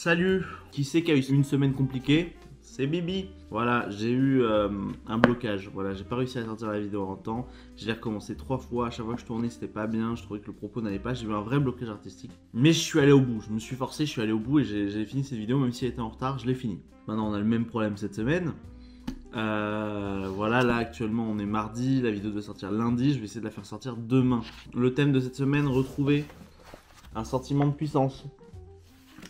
Salut. Qui c'est qui a eu une semaine compliquée? C'est Bibi. Voilà, j'ai eu un blocage. Voilà, j'ai pas réussi à sortir la vidéo en temps. J'ai recommencé 3 fois. À chaque fois que je tournais, c'était pas bien. Je trouvais que le propos n'allait pas. J'ai eu un vrai blocage artistique. Mais je suis allé au bout. Je me suis forcé, je suis allé au bout et j'ai fini cette vidéo. Même si elle était en retard, je l'ai fini. Maintenant, on a le même problème cette semaine. Voilà, là actuellement on est mardi. La vidéo doit sortir lundi. Je vais essayer de la faire sortir demain. Le thème de cette semaine, retrouver un sentiment de puissance.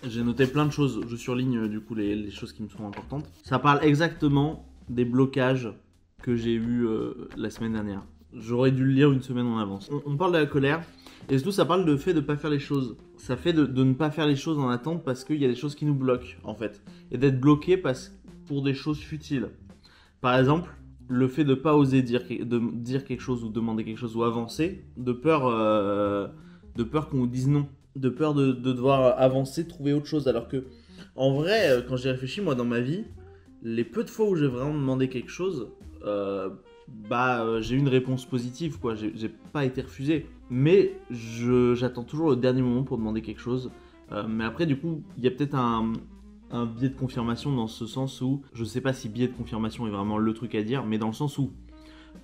J'ai noté plein de choses, je surligne du coup les choses qui me sont importantes. Ça parle exactement des blocages que j'ai eu la semaine dernière. J'aurais dû le lire une semaine en avance. On parle de la colère, et surtout ça parle de fait de ne pas faire les choses. Ça fait de ne pas faire les choses en attente parce qu'il y a des choses qui nous bloquent en fait. Et d'être bloqué pour des choses futiles. Par exemple, le fait de ne pas oser dire quelque chose ou demander quelque chose ou avancer, de peur qu'on nous dise non. De peur de devoir avancer, trouver autre chose. Alors que, en vrai, quand j'y réfléchis, moi, dans ma vie, les peu de fois où j'ai vraiment demandé quelque chose, j'ai eu une réponse positive, quoi. J'ai pas été refusé. Mais j'attends toujours le dernier moment pour demander quelque chose. Mais après, du coup, il y a peut-être un biais de confirmation dans ce sens où, je sais pas si biais de confirmation est vraiment le truc à dire, mais dans le sens où,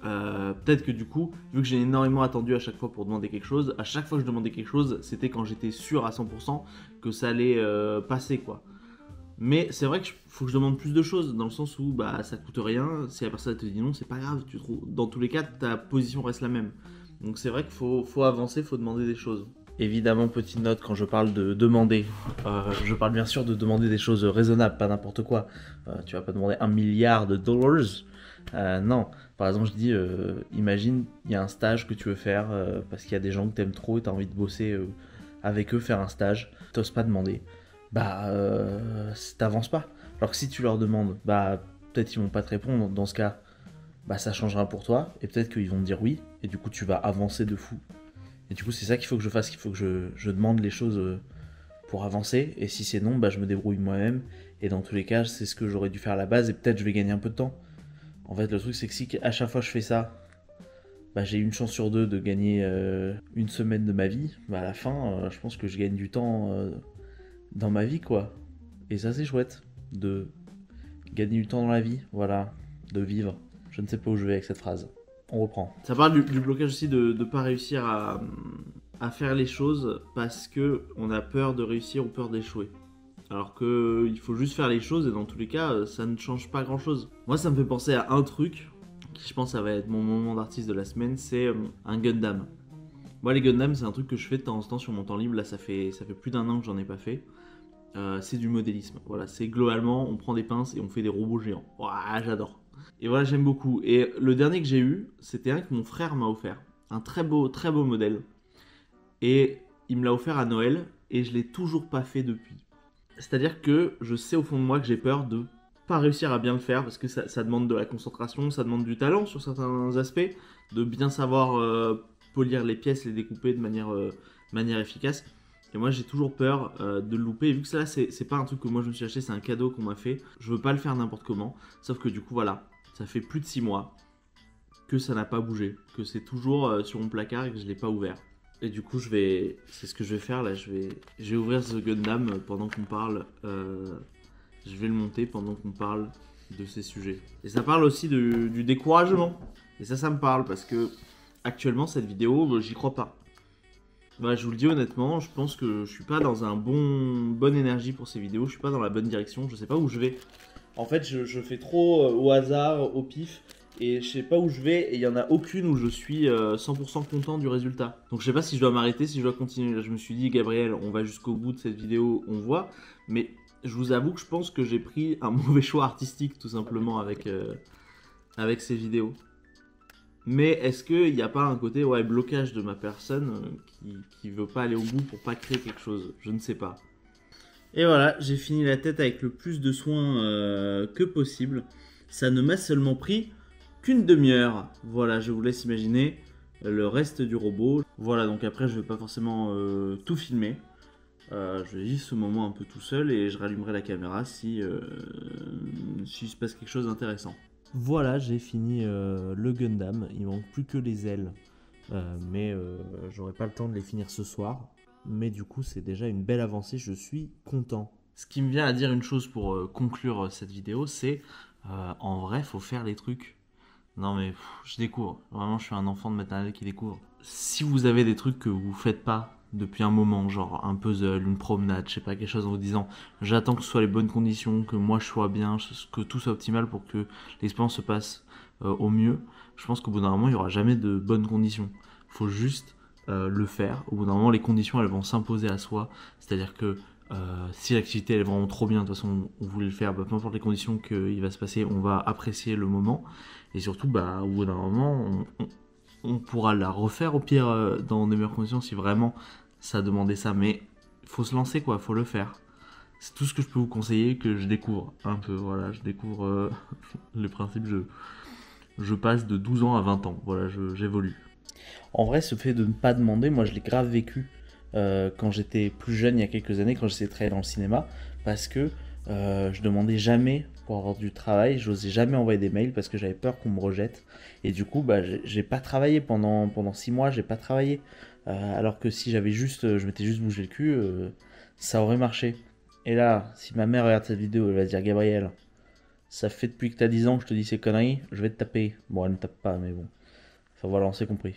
peut-être que du coup, vu que j'ai énormément attendu à chaque fois pour demander quelque chose, à chaque fois que je demandais quelque chose, c'était quand j'étais sûr à 100% que ça allait passer, quoi. Mais c'est vrai qu'il faut que je demande plus de choses, dans le sens où bah, ça coûte rien, si la personne te dit non, c'est pas grave, tu trouves. Dans tous les cas, ta position reste la même. Donc c'est vrai qu'il faut avancer, il faut demander des choses. Évidemment, petite note, quand je parle de demander, je parle bien sûr de demander des choses raisonnables, pas n'importe quoi. Tu vas pas demander 1 milliard de dollars. Non, par exemple, je dis, imagine, il y a un stage que tu veux faire parce qu'il y a des gens que tu aimes trop et tu as envie de bosser avec eux, faire un stage, t'oses pas demander, t'avances pas. Alors que si tu leur demandes, peut-être ils vont pas te répondre, dans ce cas, ça changera pour toi et peut-être qu'ils vont te dire oui et du coup tu vas avancer de fou. Et du coup, c'est ça qu'il faut que je fasse, qu'il faut que je demande les choses pour avancer et si c'est non, je me débrouille moi-même et dans tous les cas, c'est ce que j'aurais dû faire à la base et peut-être je vais gagner un peu de temps. En fait, le truc, c'est que si à chaque fois je fais ça, j'ai une chance sur deux de gagner une semaine de ma vie, à la fin, je pense que je gagne du temps dans ma vie, quoi. Et ça, c'est chouette, de gagner du temps dans la vie, voilà, de vivre. Je ne sais pas où je vais avec cette phrase. On reprend. Ça parle du blocage aussi de ne pas réussir à faire les choses parce qu'on a peur de réussir ou peur d'échouer. Alors qu'il faut juste faire les choses et dans tous les cas, ça ne change pas grand chose. Moi, ça me fait penser à un truc qui, je pense, ça va être mon moment d'artiste de la semaine, c'est un Gundam. Moi, les Gundam, c'est un truc que je fais de temps en temps sur mon temps libre. Là, ça fait plus d'1 an que j'en ai pas fait. C'est du modélisme. Voilà, c'est globalement, on prend des pinces et on fait des robots géants. Ouah, j'adore. Et voilà, j'aime beaucoup. Et le dernier que j'ai eu, c'était un que mon frère m'a offert. Un très beau modèle. Et il me l'a offert à Noël et je l'ai toujours pas fait depuis. C'est-à-dire que je sais au fond de moi que j'ai peur de pas réussir à bien le faire parce que ça demande de la concentration, ça demande du talent sur certains aspects, de bien savoir polir les pièces, les découper de manière efficace. Et moi j'ai toujours peur de le louper. Et vu que ça là c'est pas un truc que moi je me suis acheté, c'est un cadeau qu'on m'a fait, je veux pas le faire n'importe comment. Sauf que du coup voilà, ça fait plus de 6 mois que ça n'a pas bougé, que c'est toujours sur mon placard et que je l'ai pas ouvert. Et du coup, c'est ce que je vais faire là. Je vais ouvrir ce Gundam pendant qu'on parle. Je vais le monter pendant qu'on parle de ces sujets. Et ça parle aussi du découragement. Et ça me parle parce que actuellement, cette vidéo, j'y crois pas. Voilà, je vous le dis honnêtement, je pense que je suis pas dans bonne énergie pour ces vidéos. Je suis pas dans la bonne direction. Je sais pas où je vais. En fait, je fais trop au hasard, au pif. Et je sais pas où je vais et il y en a aucune où je suis 100% content du résultat. Donc je sais pas si je dois m'arrêter, si je dois continuer. Là, je me suis dit, Gabriel, on va jusqu'au bout de cette vidéo, on voit. Mais je vous avoue que je pense que j'ai pris un mauvais choix artistique tout simplement avec ces vidéos. Mais est-ce qu'il n'y a pas un côté blocage de ma personne qui veut pas aller au bout pour pas créer quelque chose? Je ne sais pas. Et voilà, j'ai fini la tête avec le plus de soin que possible. Ça ne m'a seulement pris qu'une demi-heure. Voilà, je vous laisse imaginer le reste du robot. Voilà, donc après je vais pas forcément tout filmer. Je vais vivre ce moment un peu tout seul et je rallumerai la caméra si se passe quelque chose d'intéressant. Voilà, j'ai fini le Gundam. Il manque plus que les ailes. Mais j'aurai pas le temps de les finir ce soir. Mais du coup, c'est déjà une belle avancée. Je suis content. Ce qui me vient à dire une chose pour conclure cette vidéo, c'est en vrai, faut faire les trucs. Non mais je découvre. Vraiment, je suis un enfant de maternelle qui découvre. Si vous avez des trucs que vous faites pas depuis un moment, genre un puzzle, une promenade, je sais pas, quelque chose en vous disant j'attends que ce soit les bonnes conditions, que moi je sois bien, que tout soit optimal pour que l'expérience se passe au mieux, je pense qu'au bout d'un moment, il y aura jamais de bonnes conditions. Faut juste le faire. Au bout d'un moment, les conditions, elles vont s'imposer à soi. C'est-à-dire que si l'activité elle est vraiment trop bien, de toute façon on voulait le faire, bah, peu importe les conditions qu'il va se passer, on va apprécier le moment. Et surtout, bah, au bout d'un moment, on pourra la refaire au pire dans des meilleures conditions si vraiment ça demandait ça. Mais il faut se lancer, quoi, faut le faire. C'est tout ce que je peux vous conseiller, que je découvre un peu. Voilà, je découvre le principe, je passe de 12 ans à 20 ans. Voilà, j'évolue. En vrai, ce fait de ne pas demander, moi je l'ai grave vécu quand j'étais plus jeune, il y a quelques années, quand j'essayais de travailler dans le cinéma, parce que je demandais jamais pour avoir du travail, j'osais jamais envoyer des mails parce que j'avais peur qu'on me rejette. Et du coup, bah, j'ai pas travaillé pendant 6 mois, j'ai pas travaillé. Alors que si j'avais juste, je m'étais juste bougé le cul, ça aurait marché. Et là, si ma mère regarde cette vidéo, elle va se dire Gabriel, ça fait depuis que t'as 10 ans que je te dis ces conneries, je vais te taper. Bon, elle ne tape pas, mais bon. Enfin voilà, on s'est compris.